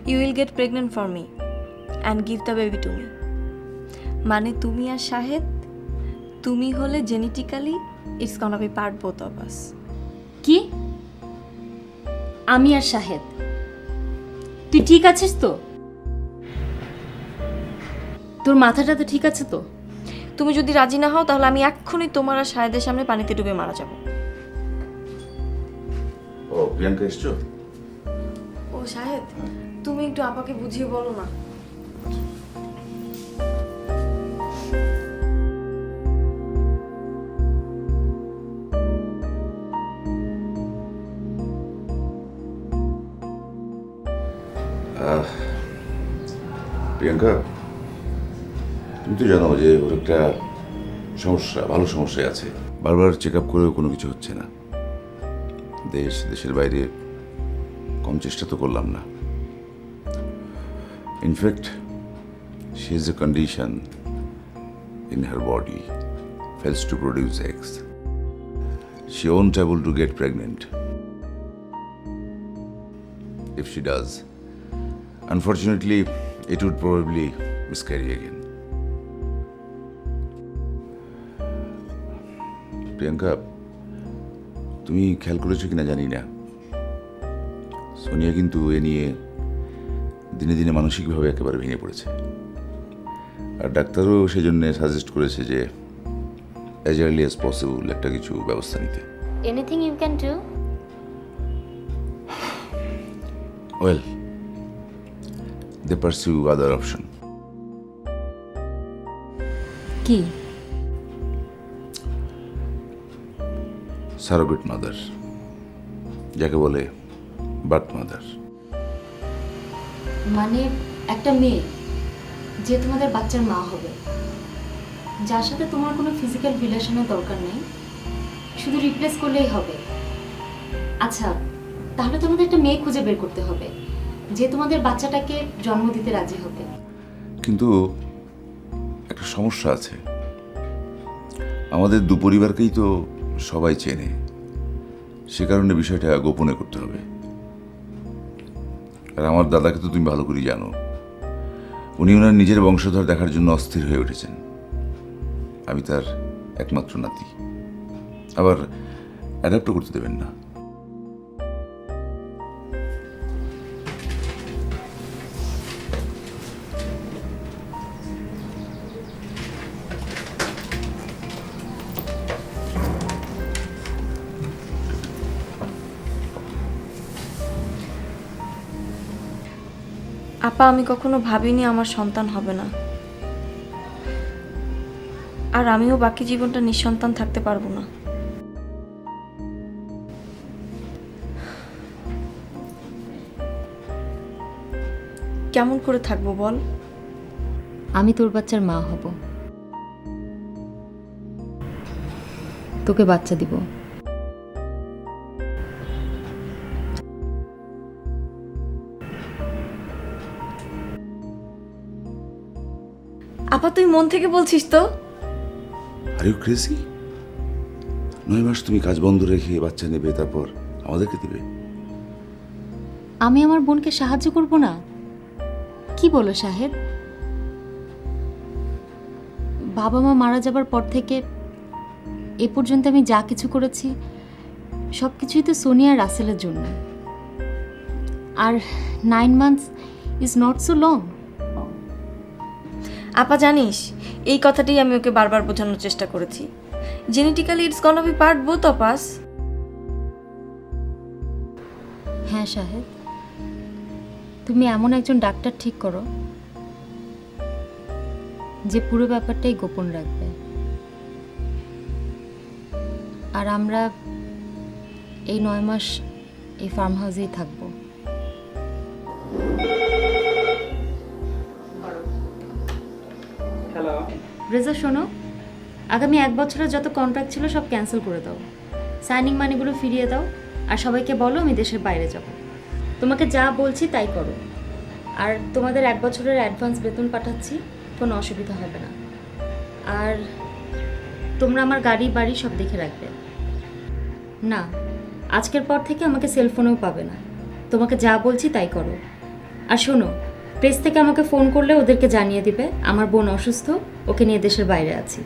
You will get pregnant for me and give the baby to me. মানে তুমি আর শাহেদ, তুমি হলে genetically it's gonna be part both of us. কি? আমি আর শাহেদ? তুই ঠিক আছিস তো? তোর মাথাটা তো ঠিক আছে তো? তুমি যদি রাজি না হও তাহলে আমি এক্ষুনি তোমার আর শাহেদের সামনে পানিতে ডুবে মারা যাব। ও প্রিয়াঙ্কা এসছো? ও শাহেদ, তুমি একটু আপাকে বুঝিয়ে বলো না। প্রিয়াঙ্কা, তুমি তো জানো যে ওর একটা সমস্যা, ভালো সমস্যায় আছে। বারবার চেক আপ করেও কোনো কিছু হচ্ছে না। দেশের বাইরে কম চেষ্টা তো করলাম না। In fact she has a condition in her body, fails to produce eggs. She won't able to get pregnant. If she does, unfortunately, it would probably miscarry again. Priyanka, তুমি খেয়াল করেছো কিনা জানি না, সোনিয়া কিন্তু এ নিয়ে দিনে দিনে মানসিকভাবে একেবারে ভেঙে পড়েছে। আর ডাক্তারও সেই জন্য সাজেস্ট করেছে যে অ্যাজ আর্লি অ্যাজ পসিবল একটা কিছু ব্যবস্থা নিতে। Anything you can do? Well, they pursue other option. কি? সারোগেট মাদার, যাকে বলে বার্থ মাদার। মানে একটা মেয়ে যে তোমাদের বাচ্চার মা হবে, যার সাথে তোমার কোনো ফিজিক্যাল রিলেশনের দরকার নেই, শুধু রিপ্লেস করলেই হবে। আচ্ছা, তাহলে তোমাদের একটা মেয়ে খুঁজে বের করতে হবে যে তোমাদের বাচ্চাটাকে জন্ম দিতে রাজি হবে। কিন্তু একটা সমস্যা আছে, আমাদের দু পরিবারকেই তো সবাই চেনে, সে কারণে বিষয়টা গোপনে করতে হবে। আর আমার দাদাকে তো তুমি ভালো করেই জানো, উনি ওনার নিজের বংশধর দেখার জন্য অস্থির হয়ে উঠেছেন। আমি তার একমাত্র নাতি, আবার অ্যাডাপ্টও করতে দেবেন না। আপা, আমি কখনো ভাবিনি আমার সন্তান হবে না, আর আমিও বাকি জীবনটা নিঃসন্তান থাকতে পারবো না। কেমন করে থাকবো বল? আমি তোর বাচ্চার মা হব, তোকে বাচ্চা দিব। আপা, তুই মন থেকে বলছিস তো? Are you crazy? 9 মাস তুমি কাজ বন্ধ রেখে বাচ্চা নেবে, তারপর আমাদেরকে দেবে? আমি আমার বোনকে সাহায্য করব না? কি বলো শাহেদ? বাবা মা মারা যাবার পর থেকে এ পর্যন্ত আমি যা কিছু করেছি সব কিছুই তো সোনিয়া রাসেলের জন্য। আর 9 months is not so long. আপা, জানিস এই কথাটাই আমি ওকে বারবার বোঝানোর চেষ্টা করেছি। Genetically it's gonna be part both of আস। হ্যাঁ শাহেদ, তুমি এমন একজন ডাক্তার ঠিক করো যে পুরো ব্যাপারটাই গোপন রাখবে, আর আমরা এই 9 মাস এই ফার্ম হাউসেই থাকবো। রেজা শোনো, আগামী 1 বছরের যত কন্ট্রাক্ট ছিল সব ক্যান্সেল করে দাও, সাইনিং মানিগুলো ফিরিয়ে দাও, আর সবাইকে বলো আমি দেশের বাইরে যাব। তোমাকে যা বলছি তাই করো, আর তোমাদের 1 বছরের অ্যাডভান্স বেতন পাঠাচ্ছি, কোনো অসুবিধা হবে না। আর তোমরা আমার গাড়ি বাড়ি সব দেখে রাখবে। না, আজকের পর থেকে আমাকে সেলফোনেও পাবে না, তোমাকে যা বলছি তাই করো। আর শোনো, প্রেস থেকে আমাকে ফোন করলে ওদেরকে জানিয়ে দিবে আমার বোন অসুস্থ, ওকে নিয়ে দেশের বাইরে আছি।